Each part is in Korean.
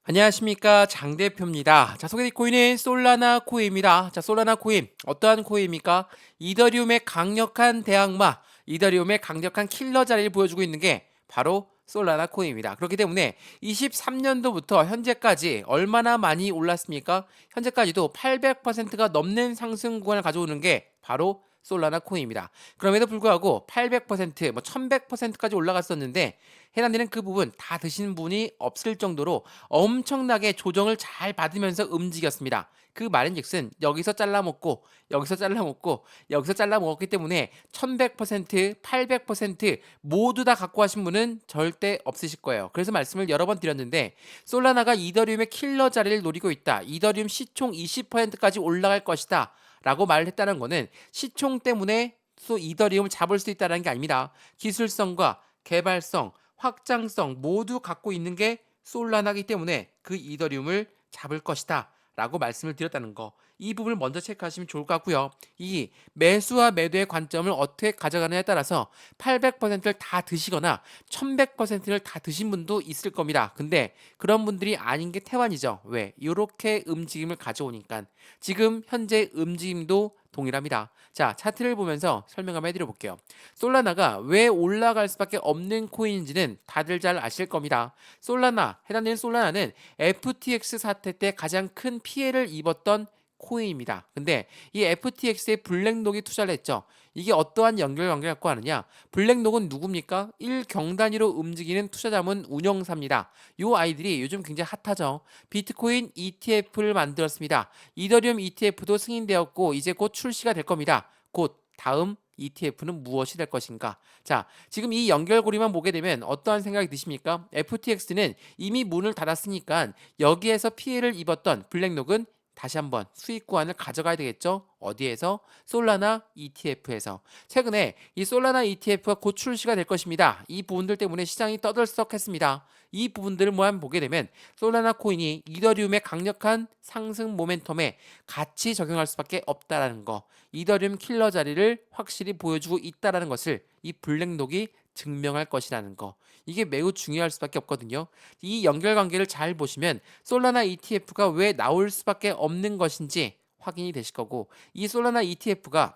안녕하십니까, 장 대표입니다. 자, 소개될 코인은 솔라나 코인입니다. 자, 솔라나 코인 어떠한 코인입니까? 이더리움의 강력한 대항마, 이더리움의 강력한 킬러 자리를 보여주고 있는 게 바로 솔라나 코인입니다. 그렇기 때문에 23년도부터 현재까지 얼마나 많이 올랐습니까? 현재까지도 800%가 넘는 상승 구간을 가져오는 게 바로 솔라나 코인입니다. 그럼에도 불구하고 800%, 1100%까지 올라갔었는데 해당되는 그 부분 다 드시는 분이 없을 정도로 엄청나게 조정을 잘 받으면서 움직였습니다. 그 말인즉슨 여기서 잘라먹고 여기서 잘라먹고 여기서 잘라먹었기 때문에 1100%, 800% 모두 다 갖고 하신 분은 절대 없으실 거예요. 그래서 말씀을 여러 번 드렸는데 솔라나가 이더리움의 킬러 자리를 노리고 있다. 이더리움 시총 20%까지 올라갈 것이다. 라고 말을 했다는 거는 시총 때문에 또 이더리움을 잡을 수 있다는 게 아닙니다. 기술성과 개발성, 확장성 모두 갖고 있는 게 솔라나기 때문에 그 이더리움을 잡을 것이다 라고 말씀을 드렸다는 거, 이 부분을 먼저 체크하시면 좋을 것 같고요. 이 매수와 매도의 관점을 어떻게 가져가느냐에 따라서 800%를 다 드시거나 1100%를 다 드신 분도 있을 겁니다. 근데 그런 분들이 아닌 게 태완이죠. 왜? 이렇게 움직임을 가져오니까. 지금 현재 움직임도 동일합니다. 자, 차트를 보면서 설명 한번 해드려 볼게요. 솔라나가 왜 올라갈 수밖에 없는 코인인지는 다들 잘 아실 겁니다. 솔라나, 해당되는 솔라나는 FTX 사태 때 가장 큰 피해를 입었던 코인입니다. 근데 이 FTX에 블랙록이 투자를 했죠. 이게 어떠한 연결관계를 갖고 하느냐? 블랙록은 누굽니까? 1경 단위로 움직이는 투자자문 운영사입니다. 이 아이들이 요즘 굉장히 핫하죠. 비트코인 ETF를 만들었습니다. 이더리움 ETF도 승인되었고 이제 곧 출시가 될 겁니다. 곧 다음 ETF는 무엇이 될 것인가? 자, 지금 이 연결고리만 보게 되면 어떠한 생각이 드십니까? FTX는 이미 문을 닫았으니까 여기에서 피해를 입었던 블랙록은 다시 한번 수익 구간을 가져가야 되겠죠? 어디에서? 솔라나 ETF에서. 최근에 이 솔라나 ETF가 곧 출시가 될 것입니다. 이 부분들 때문에 시장이 떠들썩했습니다. 이 부분들을 한번 보게 되면 솔라나 코인이 이더리움의 강력한 상승 모멘텀에 같이 적용할 수밖에 없다라는 거, 이더리움 킬러 자리를 확실히 보여주고 있다라는 것을 이 블랙록이 증명할 것이라는 거, 이게 매우 중요할 수밖에 없거든요. 이 연결관계를 잘 보시면 솔라나 ETF가 왜 나올 수밖에 없는 것인지 확인이 되실 거고, 이 솔라나 ETF가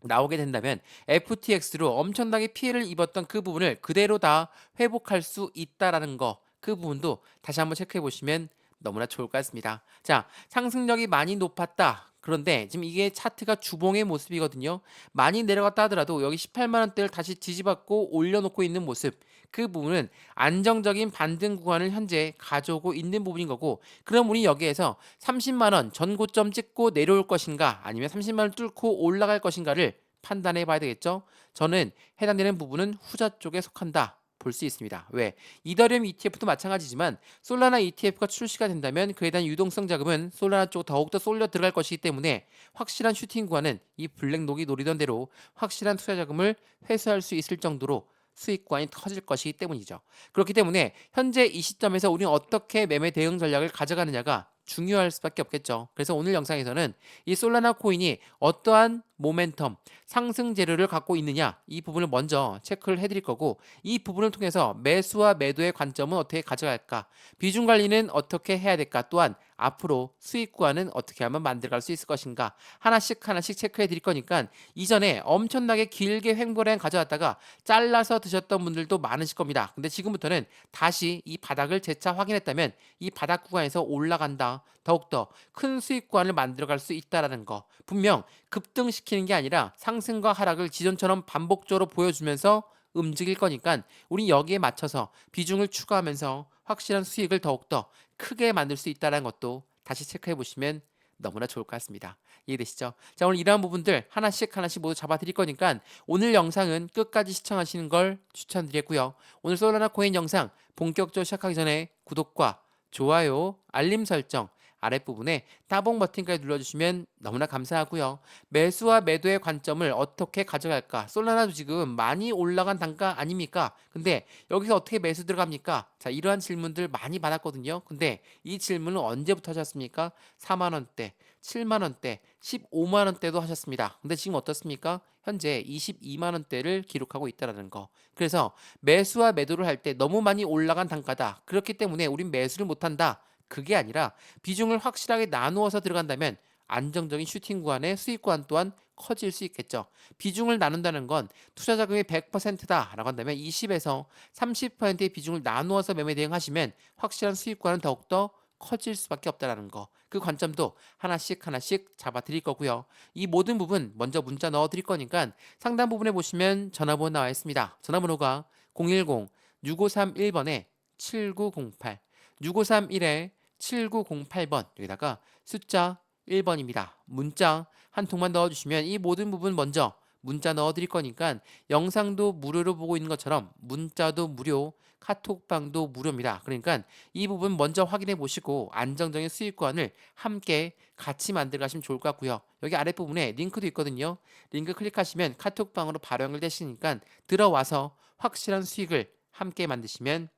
나오게 된다면 FTX로 엄청나게 피해를 입었던 그 부분을 그대로 다 회복할 수 있다라는 거, 그 부분도 다시 한번 체크해 보시면 너무나 좋을 것 같습니다. 자, 상승력이 많이 높았다. 그런데 지금 이게 차트가 주봉의 모습이거든요. 많이 내려갔다 하더라도 여기 18만 원대를 다시 뒤집었고 올려놓고 있는 모습, 그 부분은 안정적인 반등 구간을 현재 가져오고 있는 부분인 거고, 그럼 우리 여기에서 30만 원 전고점 찍고 내려올 것인가 아니면 30만 원 뚫고 올라갈 것인가를 판단해 봐야 되겠죠. 저는 해당되는 부분은 후자 쪽에 속한다 볼 수 있습니다. 왜? 이더리움 ETF도 마찬가지지만 솔라나 ETF가 출시가 된다면 그에 대한 유동성 자금은 솔라나 쪽 더욱더 쏠려 들어갈 것이기 때문에 확실한 슈팅 구간은 이 블랙록이 노리던 대로 확실한 투자 자금을 회수할 수 있을 정도로 수익 구간이 터질 것이기 때문이죠. 그렇기 때문에 현재 이 시점에서 우리는 어떻게 매매 대응 전략을 가져가느냐가 중요할 수밖에 없겠죠. 그래서 오늘 영상에서는 이 솔라나 코인이 어떠한 모멘텀, 상승 재료를 갖고 있느냐, 이 부분을 먼저 체크를 해드릴 거고, 이 부분을 통해서 매수와 매도의 관점은 어떻게 가져갈까, 비중 관리는 어떻게 해야 될까, 또한 앞으로 수익 구간은 어떻게 하면 만들어갈 수 있을 것인가, 하나씩 하나씩 체크해 드릴 거니까 이전에 엄청나게 길게 횡보량 가져왔다가 잘라서 드셨던 분들도 많으실 겁니다. 근데 지금부터는 다시 이 바닥을 재차 확인했다면 이 바닥 구간에서 올라간다, 더욱더 큰 수익 구간을 만들어갈 수 있다라는 거, 분명 급등시키는 게 아니라 상승과 하락을 지존처럼 반복적으로 보여주면서 움직일 거니까 우리 여기에 맞춰서 비중을 추가하면서 확실한 수익을 더욱더 크게 만들 수 있다는 것도 다시 체크해 보시면 너무나 좋을 것 같습니다. 이해되시죠? 자, 오늘 이러한 부분들 하나씩 하나씩 모두 잡아 드릴 거니까 오늘 영상은 끝까지 시청하시는 걸 추천드리고요. 오늘 솔라나 코인 영상 본격적으로 시작하기 전에 구독과 좋아요, 알림 설정, 아랫부분에 따봉 버튼까지 눌러주시면 너무나 감사하고요. 매수와 매도의 관점을 어떻게 가져갈까? 솔라나도 지금 많이 올라간 단가 아닙니까? 근데 여기서 어떻게 매수 들어갑니까? 자, 이러한 질문들 많이 받았거든요. 근데 이 질문은 언제부터 하셨습니까? 4만 원대, 7만 원대, 15만 원대도 하셨습니다. 근데 지금 어떻습니까? 현재 22만 원대를 기록하고 있다는 거. 그래서 매수와 매도를 할 때 너무 많이 올라간 단가다. 그렇기 때문에 우린 매수를 못 한다. 그게 아니라 비중을 확실하게 나누어서 들어간다면 안정적인 슈팅 구간의 수익 구간 또한 커질 수 있겠죠. 비중을 나눈다는 건 투자 자금이 100%다라고 한다면 20에서 30%의 비중을 나누어서 매매 대응하시면 확실한 수익 구간은 더욱더 커질 수밖에 없다라는 거. 그 관점도 하나씩 하나씩 잡아 드릴 거고요. 이 모든 부분 먼저 문자 넣어 드릴 거니까 상단 부분에 보시면 전화번호 나와 있습니다. 전화번호가 010-6531번에 7908, 6531에 7908번, 여기다가 숫자 1번입니다. 문자 한 통만 넣어주시면 이 모든 부분 먼저 문자 넣어드릴 거니까 영상도 무료로 보고 있는 것처럼 문자도 무료, 카톡방도 무료입니다. 그러니까 이 부분 먼저 확인해 보시고 안정적인 수익권을 함께 같이 만들어 가시면 좋을 것 같고요. 여기 아랫부분에 링크도 있거든요. 링크 클릭하시면 카톡방으로 바로 연결되시니까 들어와서 확실한 수익을 함께 만드시면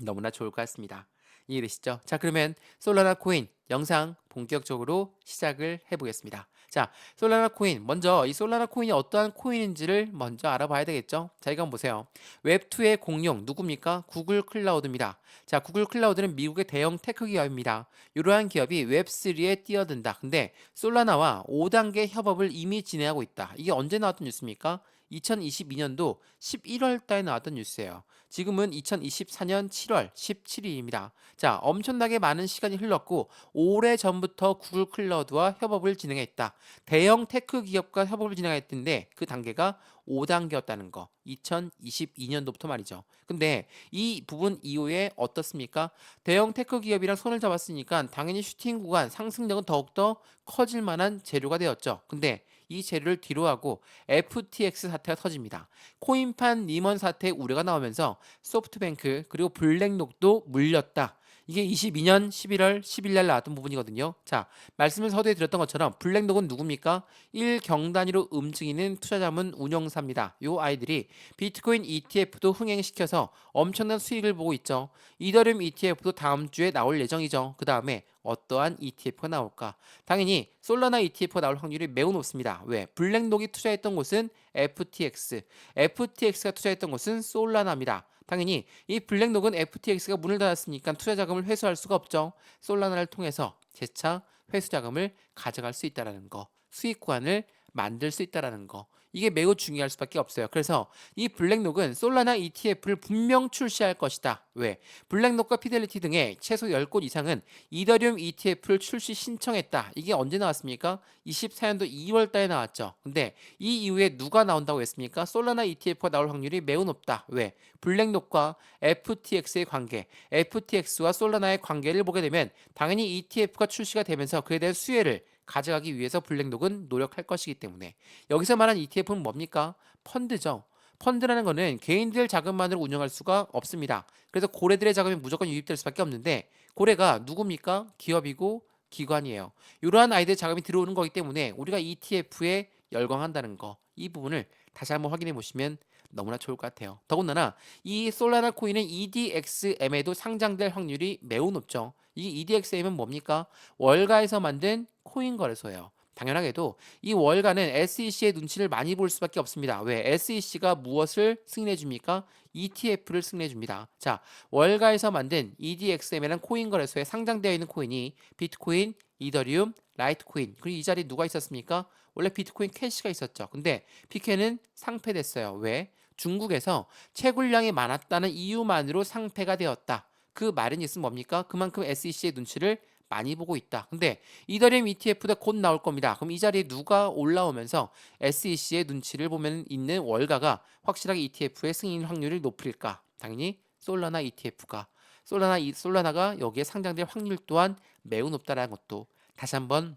너무나 좋을 것 같습니다. 이해되시죠? 자, 그러면 솔라나 코인 영상 본격적으로 시작을 해보겠습니다. 자, 솔라나 코인 먼저 이 솔라나 코인이 어떠한 코인인지를 먼저 알아봐야 되겠죠? 자, 이거 한번 보세요. 웹2의 공룡 누굽니까? 구글 클라우드입니다. 자, 구글 클라우드는 미국의 대형 테크 기업입니다. 이러한 기업이 웹3에 뛰어든다. 근데 솔라나와 5단계 협업을 이미 진행하고 있다. 이게 언제 나왔던 뉴스입니까? 2022년도 11월 달에 나왔던 뉴스예요. 지금은 2024년 7월 17일입니다. 자, 엄청나게 많은 시간이 흘렀고 오래 전부터 구글 클라우드와 협업을 진행했다. 대형 테크 기업과 협업을 진행했던데 그 단계가 5단계였다는 거. 2022년도부터 말이죠. 근데 이 부분 이후에 어떻습니까? 대형 테크 기업이랑 손을 잡았으니까 당연히 슈팅 구간 상승력은 더욱더 커질 만한 재료가 되었죠. 근데 이 재료를 뒤로하고 FTX 사태가 터집니다. 코인판 리먼 사태의 우려가 나오면서 소프트뱅크 그리고 블랙록도 물렸다. 이게 22년 11월 10일 날 나왔던 부분이거든요. 자, 말씀을 서두에 드렸던 것처럼 블랙록은 누굽니까? 1경 단위로 움직이는 투자자문 운영사입니다. 요 아이들이 비트코인 ETF도 흥행시켜서 엄청난 수익을 보고 있죠. 이더리움 ETF도 다음 주에 나올 예정이죠. 그 다음에 어떠한 ETF가 나올까? 당연히 솔라나 ETF가 나올 확률이 매우 높습니다. 왜? 블랙록이 투자했던 곳은 FTX, FTX가 투자했던 곳은 솔라나입니다. 당연히 이 블랙록은 FTX가 문을 닫았으니까 투자 자금을 회수할 수가 없죠. 솔라나를 통해서 재차 회수 자금을 가져갈 수 있다는 거, 수익 구간을 만들 수 있다는 거. 이게 매우 중요할 수밖에 없어요. 그래서 이 블랙록은 솔라나 ETF를 분명 출시할 것이다. 왜? 블랙록과 피델리티 등의 최소 10곳 이상은 이더리움 ETF를 출시 신청했다. 이게 언제 나왔습니까? 24년도 2월 달에 나왔죠. 근데 이 이후에 누가 나온다고 했습니까? 솔라나 ETF가 나올 확률이 매우 높다. 왜? 블랙록과 FTX의 관계, FTX와 솔라나의 관계를 보게 되면 당연히 ETF가 출시가 되면서 그에 대한 수혜를 가져가기 위해서 블랙록은 노력할 것이기 때문에 여기서 말한 ETF는 뭡니까? 펀드죠. 펀드라는 거는 개인들 자금만으로 운영할 수가 없습니다. 그래서 고래들의 자금이 무조건 유입될 수밖에 없는데 고래가 누굽니까? 기업이고 기관이에요. 이러한 아이들 자금이 들어오는 거기 때문에 우리가 ETF에 열광한다는 거, 이 부분을 다시 한번 확인해 보시면 너무나 좋을 것 같아요. 더군다나 이 솔라나 코인은 EDXM에도 상장될 확률이 매우 높죠. 이 EDXM은 뭡니까? 월가에서 만든 코인 거래소예요. 당연하게도 이 월가는 SEC의 눈치를 많이 볼 수밖에 없습니다. 왜? SEC가 무엇을 승인해 줍니까? ETF를 승인해 줍니다. 자, 월가에서 만든 EDXM이라는 코인 거래소에 상장되어 있는 코인이 비트코인, 이더리움, 라이트코인. 그리고 이 자리에 누가 있었습니까? 원래 비트코인 캐시가 있었죠. 근데 피케는 상폐됐어요. 왜? 중국에서 채굴량이 많았다는 이유만으로 상폐가 되었다. 그 말은 있으면 뭡니까? 그만큼 SEC의 눈치를 많이 보고 있다. 근데 이더리움 ETF도 곧 나올 겁니다. 그럼 이 자리에 누가 올라오면서 SEC의 눈치를 보면 있는 월가가 확실하게 ETF의 승인 확률을 높일까? 당연히 솔라나 ETF가 솔라나가 여기에 상장될 확률 또한 매우 높다라는 것도 다시 한번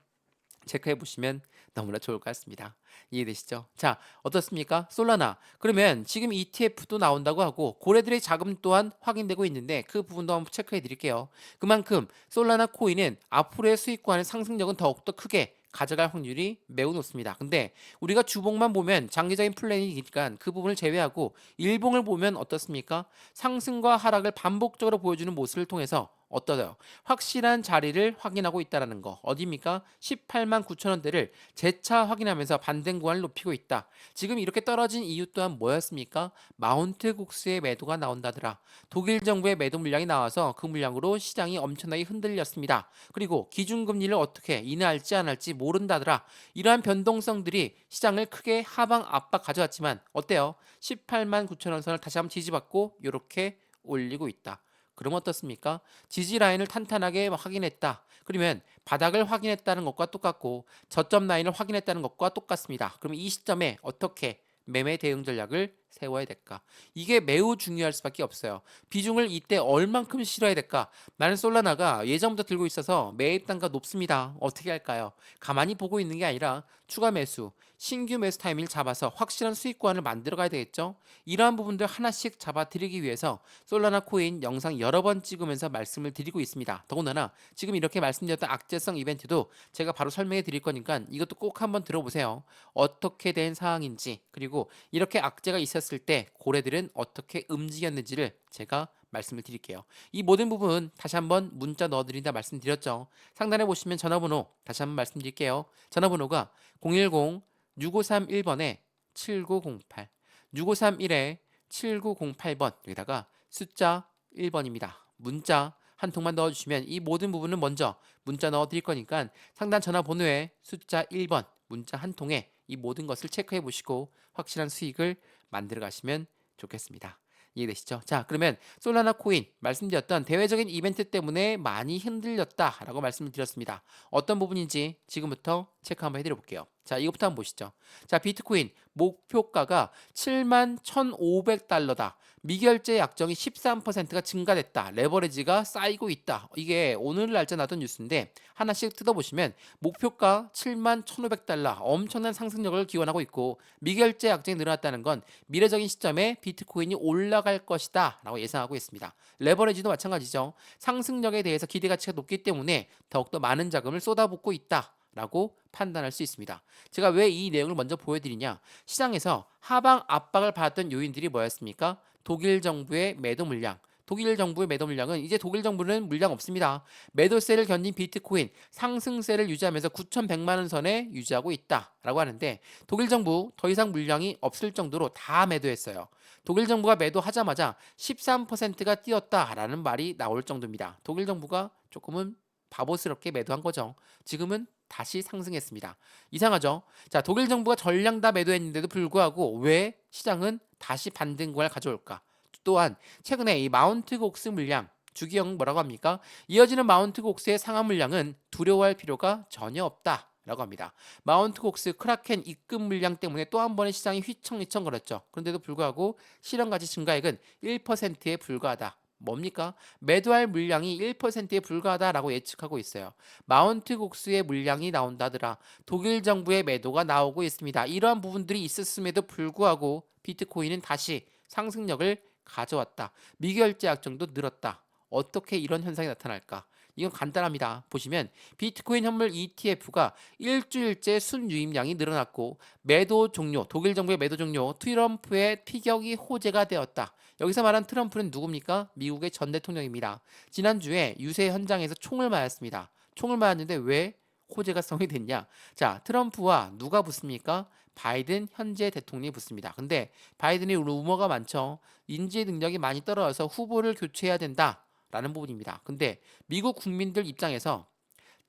체크해 보시면 너무나 좋을 것 같습니다. 이해되시죠? 자, 어떻습니까? 솔라나. 그러면 지금 ETF도 나온다고 하고 고래들의 자금 또한 확인되고 있는데 그 부분도 한번 체크해 드릴게요. 그만큼 솔라나 코인은 앞으로의 수익과는 상승력은 더욱더 크게 가져갈 확률이 매우 높습니다. 근데 우리가 주봉만 보면 장기적인 플랜이니까 그 부분을 제외하고 일봉을 보면 어떻습니까? 상승과 하락을 반복적으로 보여주는 모습을 통해서 어떠요? 확실한 자리를 확인하고 있다는 거. 어디입니까? 18만 9천 원대를 재차 확인하면서 반등 구간을 높이고 있다. 지금 이렇게 떨어진 이유 또한 뭐였습니까? 마운트 국수의 매도가 나온다더라. 독일 정부의 매도 물량이 나와서 그 물량으로 시장이 엄청나게 흔들렸습니다. 그리고 기준금리를 어떻게 인하할지 안 할지 모른다더라. 이러한 변동성들이 시장을 크게 하방 압박 가져왔지만 어때요? 18만 9천 원 선을 다시 한번 지지받고 이렇게 올리고 있다. 그럼 어떻습니까? 지지 라인을 탄탄하게 확인했다. 그러면 바닥을 확인했다는 것과 똑같고 저점 라인을 확인했다는 것과 똑같습니다. 그럼 이 시점에 어떻게 매매 대응 전략을 세워야 될까? 이게 매우 중요할 수밖에 없어요. 비중을 이때 얼만큼 실어야 될까? 나는 솔라나가 예전부터 들고 있어서 매입 단가 높습니다. 어떻게 할까요? 가만히 보고 있는 게 아니라 추가 매수, 신규 매수 타이밍을 잡아서 확실한 수익권을 만들어 가야 되겠죠? 이러한 부분들 하나씩 잡아드리기 위해서 솔라나 코인 영상 여러 번 찍으면서 말씀을 드리고 있습니다. 더군다나 지금 이렇게 말씀드렸던 악재성 이벤트도 제가 바로 설명해 드릴 거니까 이것도 꼭 한번 들어보세요. 어떻게 된 상황인지 그리고 이렇게 악재가 있었을 때 고래들은 어떻게 움직였는지를 제가 말씀을 드릴게요. 이 모든 부분 다시 한번 문자 넣어드린다 말씀드렸죠. 상단에 보시면 전화번호 다시 한번 말씀드릴게요. 전화번호가 010-6531번에 7908 6531에 7908번 여기다가 숫자 1번입니다. 문자 한 통만 넣어주시면 이 모든 부분은 먼저 문자 넣어드릴 거니까 상단 전화번호에 숫자 1번 문자 한 통에 이 모든 것을 체크해 보시고 확실한 수익을 만들어 가시면 좋겠습니다. 이해되시죠? 자, 그러면 솔라나 코인 말씀드렸던 대외적인 이벤트 때문에 많이 흔들렸다라고 말씀을 드렸습니다. 어떤 부분인지 지금부터 체크 한번 해드려 볼게요. 자, 이거부터 한번 보시죠. 자, 비트코인 목표가가 7만 1,500달러다. 미결제 약정이 13%가 증가됐다. 레버리지가 쌓이고 있다. 이게 오늘 날짜 나던 뉴스인데 하나씩 뜯어보시면 목표가 7만 1,500달러 엄청난 상승력을 기원하고 있고 미결제 약정이 늘어났다는 건 미래적인 시점에 비트코인이 올라갈 것이다 라고 예상하고 있습니다. 레버리지도 마찬가지죠. 상승력에 대해서 기대 가치가 높기 때문에 더욱더 많은 자금을 쏟아붓고 있다 라고 판단할 수 있습니다. 제가 왜 이 내용을 먼저 보여드리냐? 시장에서 하방 압박을 받았던 요인들이 뭐였습니까? 독일 정부의 매도 물량. 독일 정부의 매도 물량은 이제 독일 정부는 물량 없습니다. 매도세를 견딘 비트코인 상승세를 유지하면서 9,100만 원 선에 유지하고 있다라고 하는데 독일 정부 더 이상 물량이 없을 정도로 다 매도했어요. 독일 정부가 매도하자마자 13%가 뛰었다라는 말이 나올 정도입니다. 독일 정부가 조금은 바보스럽게 매도한 거죠. 지금은 다시 상승했습니다. 이상하죠? 자, 독일 정부가 전량 다 매도했는데도 불구하고 왜 시장은 다시 반등권을 가져올까? 또한 최근에 이 마운트 곡스 물량 주기형 뭐라고 합니까? 이어지는 마운트 곡스의 상한 물량은 두려워할 필요가 전혀 없다. 라고 합니다. 마운트 곡스 크라켄 입금 물량 때문에 또 한 번의 시장이 휘청휘청 거렸죠. 그런데도 불구하고 실현가치 증가액은 1%에 불과하다. 뭡니까? 매도할 물량이 1%에 불과하다라고 예측하고 있어요. 마운트 곡스의 물량이 나온다더라. 독일 정부의 매도가 나오고 있습니다. 이러한 부분들이 있었음에도 불구하고 비트코인은 다시 상승력을 가져왔다. 미결제 약정도 늘었다. 어떻게 이런 현상이 나타날까? 이건 간단합니다. 보시면 비트코인 현물 ETF가 일주일째 순유입량이 늘어났고 매도 종료, 독일 정부의 매도 종료, 트럼프의 피격이 호재가 되었다. 여기서 말한 트럼프는 누굽니까? 미국의 전 대통령입니다. 지난주에 유세 현장에서 총을 맞았습니다. 총을 맞았는데 왜 호재가 성이 됐냐? 자, 트럼프와 누가 붙습니까? 바이든 현재 대통령이 붙습니다. 근데 바이든이 루머가 많죠. 인지 능력이 많이 떨어져서 후보를 교체해야 된다라는 부분입니다. 근데 미국 국민들 입장에서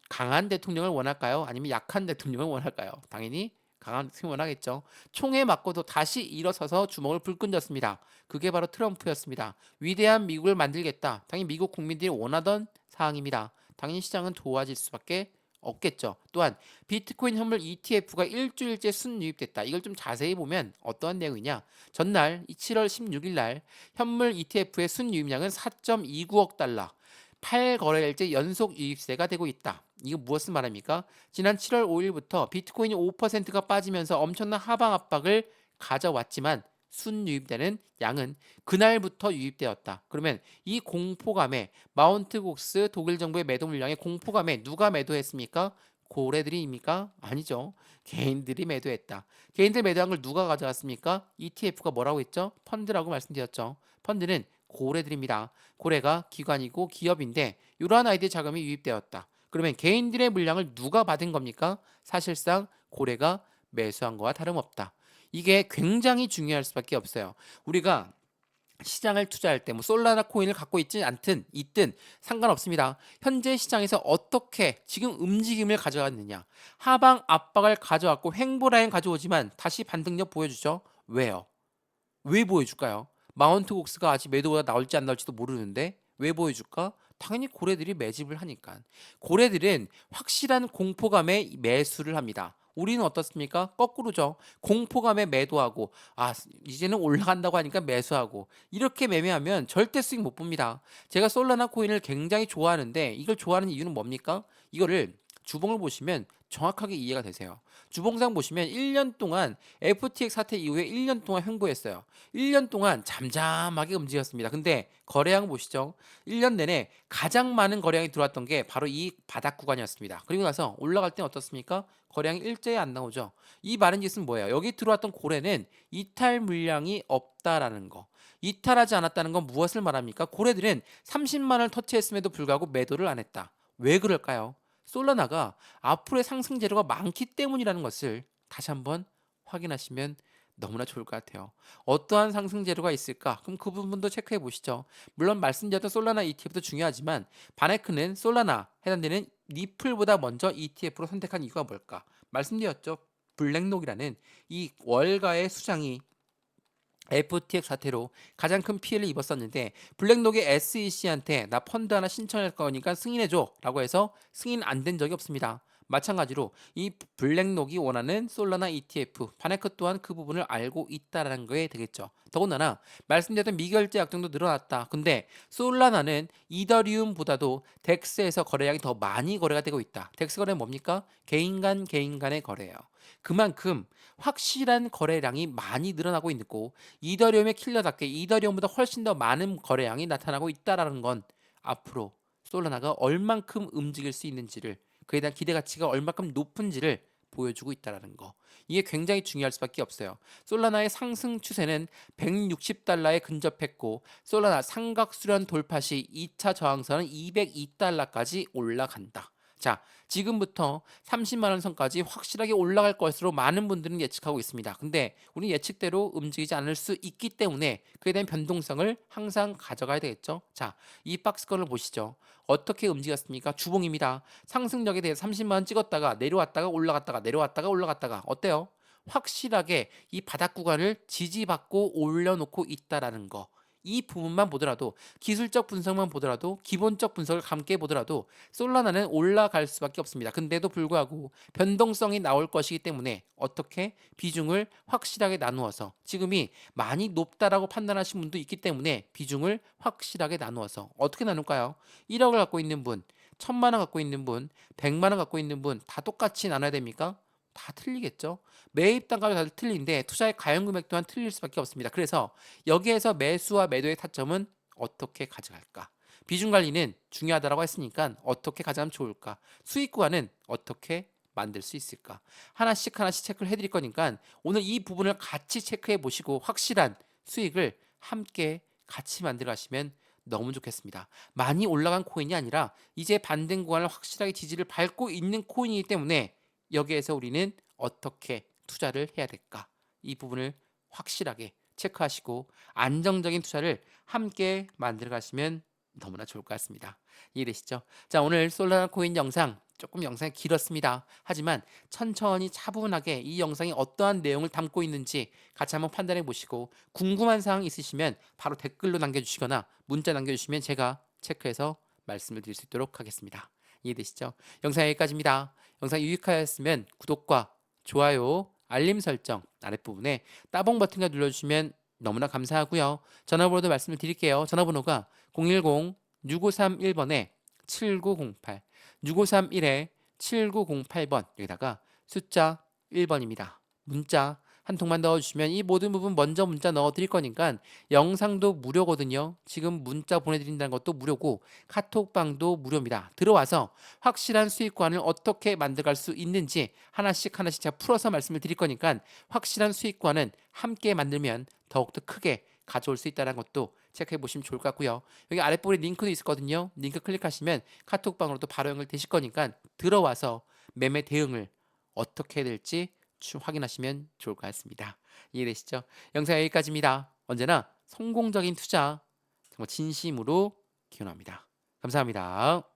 강한 대통령을 원할까요? 아니면 약한 대통령을 원할까요? 당연히 강한 대통령을 원하겠죠. 총에 맞고도 다시 일어서서 주먹을 불끈 졌습니다. 그게 바로 트럼프였습니다. 위대한 미국을 만들겠다. 당연히 미국 국민들이 원하던 사항입니다. 당연히 시장은 좋아질 수밖에 없겠죠. 또한 비트코인 현물 ETF가 일주일째 순유입됐다. 이걸 좀 자세히 보면 어떠한 내용이냐? 전날 7월 16일 날 현물 ETF의 순유입량은 4.29억 달러. 8거래일째 연속 유입세가 되고 있다. 이거 무엇을 말합니까? 지난 7월 5일부터 비트코인이 5%가 빠지면서 엄청난 하방 압박을 가져왔지만 순유입되는 양은 그날부터 유입되었다. 그러면 이 공포감에 마운트 곡스 독일 정부의 매도 물량의 공포감에 누가 매도했습니까? 고래들이입니까? 아니죠. 개인들이 매도했다. 개인들 매도한 걸 누가 가져갔습니까? ETF가 뭐라고 했죠? 펀드라고 말씀드렸죠. 펀드는 고래들입니다. 고래가 기관이고 기업인데 이러한 아이들 자금이 유입되었다. 그러면 개인들의 물량을 누가 받은 겁니까? 사실상 고래가 매수한 거와 다름없다. 이게 굉장히 중요할 수밖에 없어요. 우리가 시장을 투자할 때 뭐 솔라나 코인을 갖고 있지 않든 있든 상관없습니다. 현재 시장에서 어떻게 지금 움직임을 가져갔느냐. 하방 압박을 가져왔고 횡보 라인 가져오지만 다시 반등력 보여주죠. 왜요? 왜 보여줄까요? 마운트 곡스가 아직 매도가 나올지 안 나올지도 모르는데 왜 보여줄까? 당연히 고래들이 매집을 하니까. 고래들은 확실한 공포감에 매수를 합니다. 우리는 어떻습니까? 거꾸로죠. 공포감에 매도하고 이제는 올라간다고 하니까 매수하고 이렇게 매매하면 절대 수익 못 봅니다. 제가 솔라나 코인을 굉장히 좋아하는데 이걸 좋아하는 이유는 뭡니까? 이거를 주봉을 보시면 정확하게 이해가 되세요. 주봉상 보시면 1년 동안 FTX 사태 이후에 1년 동안 횡보했어요. 1년 동안 잠잠하게 움직였습니다. 근데 거래량 보시죠. 1년 내내 가장 많은 거래량이 들어왔던 게 바로 이 바닥 구간이었습니다. 그리고 나서 올라갈 땐 어떻습니까? 거래량이 일제히 안 나오죠. 이 말은 짓은 뭐예요? 여기 들어왔던 고래는 이탈 물량이 없다라는 거. 이탈하지 않았다는 건 무엇을 말합니까? 고래들은 30만 원을 터치했음에도 불구하고 매도를 안 했다. 왜 그럴까요? 솔라나가 앞으로의 상승 재료가 많기 때문이라는 것을 다시 한번 확인하시면 너무나 좋을 것 같아요. 어떠한 상승 재료가 있을까? 그럼 그 부분도 체크해 보시죠. 물론 말씀드렸던 솔라나 ETF도 중요하지만 바네크는 솔라나 해당되는 리플보다 먼저 ETF로 선택한 이유가 뭘까? 말씀드렸죠. 블랙록이라는 이 월가의 수장이 FTX 사태로 가장 큰 피해를 입었었는데 블랙록의 SEC한테 나 펀드 하나 신청할 거니까 승인해줘 라고 해서 승인 안 된 적이 없습니다. 마찬가지로 이 블랙록이 원하는 솔라나 ETF 바네크 또한 그 부분을 알고 있다라는 거에 되겠죠. 더군다나 말씀드렸던 미결제 약정도 늘어났다. 근데 솔라나는 이더리움보다도 덱스에서 거래량이 더 많이 거래가 되고 있다. 덱스 거래는 뭡니까? 개인 간의 거래예요. 그만큼 확실한 거래량이 많이 늘어나고 있고 이더리움의 킬러답게 이더리움보다 훨씬 더 많은 거래량이 나타나고 있다라는 건 앞으로 솔라나가 얼만큼 움직일 수 있는지를 그에 대한 기대 가치가 얼만큼 높은지를 보여주고 있다라는 거. 이게 굉장히 중요할 수밖에 없어요. 솔라나의 상승 추세는 160달러에 근접했고 솔라나 삼각 수렴 돌파 시 2차 저항선은 202달러까지 올라간다. 자, 지금부터 30만 원 선까지 확실하게 올라갈 것으로 많은 분들은 예측하고 있습니다. 근데 우리 예측대로 움직이지 않을 수 있기 때문에 그에 대한 변동성을 항상 가져가야 되겠죠. 자, 이 박스권을 보시죠. 어떻게 움직였습니까? 주봉입니다. 상승력에 대해 30만 원 찍었다가 내려왔다가 올라갔다가 내려왔다가 올라갔다가 어때요? 확실하게 이 바닥 구간을 지지받고 올려놓고 있다라는 거. 이 부분만 보더라도 기술적 분석만 보더라도 기본적 분석을 함께 보더라도 솔라나는 올라갈 수밖에 없습니다. 근데도 불구하고 변동성이 나올 것이기 때문에 어떻게 비중을 확실하게 나누어서 지금이 많이 높다라고 판단하신 분도 있기 때문에 비중을 확실하게 나누어서 어떻게 나눌까요? 1억을 갖고 있는 분, 1000만 원 갖고 있는 분, 100만 원 갖고 있는 분 다 똑같이 나눠야 됩니까? 다 틀리겠죠. 매입 단가도 다들 틀린데 투자의 가용 금액 또한 틀릴 수밖에 없습니다. 그래서 여기에서 매수와 매도의 타점은 어떻게 가져갈까? 비중 관리는 중요하다고 했으니까 어떻게 가져가면 좋을까? 수익 구간은 어떻게 만들 수 있을까? 하나씩 체크를 해드릴 거니까 오늘 이 부분을 같이 체크해 보시고 확실한 수익을 함께 같이 만들어 가시면 너무 좋겠습니다. 많이 올라간 코인이 아니라 이제 반등 구간을 확실하게 지지를 밟고 있는 코인이기 때문에 여기에서 우리는 어떻게 투자를 해야 될까? 이 부분을 확실하게 체크하시고 안정적인 투자를 함께 만들어 가시면 너무나 좋을 것 같습니다. 이해되시죠? 자, 오늘 솔라나 코인 영상 조금 영상이 길었습니다. 하지만 천천히 차분하게 이 영상이 어떠한 내용을 담고 있는지 같이 한번 판단해 보시고 궁금한 사항 있으시면 바로 댓글로 남겨주시거나 문자 남겨주시면 제가 체크해서 말씀을 드릴 수 있도록 하겠습니다. 이해되시죠? 영상 여기까지입니다. 영상 유익하였으면 구독과 좋아요, 알림 설정 아랫부분에 따봉 버튼을 눌러주시면 너무나 감사하고요. 전화번호도 말씀을 드릴게요. 전화번호가 010-6531번에 7908 6531-7908번 여기다가 숫자 1번입니다. 문자 한 통만 넣어주시면 이 모든 부분 먼저 문자 넣어드릴 거니까 영상도 무료거든요. 지금 문자 보내드린다는 것도 무료고 카톡방도 무료입니다. 들어와서 확실한 수익관을 어떻게 만들어갈 수 있는지 하나씩 제가 풀어서 말씀을 드릴 거니까 확실한 수익관은 함께 만들면 더욱더 크게 가져올 수 있다는 것도 체크해 보시면 좋을 것 같고요. 여기 아랫부분에 링크도 있거든요. 링크 클릭하시면 카톡방으로도 바로 연결되실 거니까 들어와서 매매 대응을 어떻게 해야 될지 확인하시면 좋을 것 같습니다. 이해되시죠? 영상 여기까지입니다. 언제나 성공적인 투자 정말 진심으로 기원합니다. 감사합니다.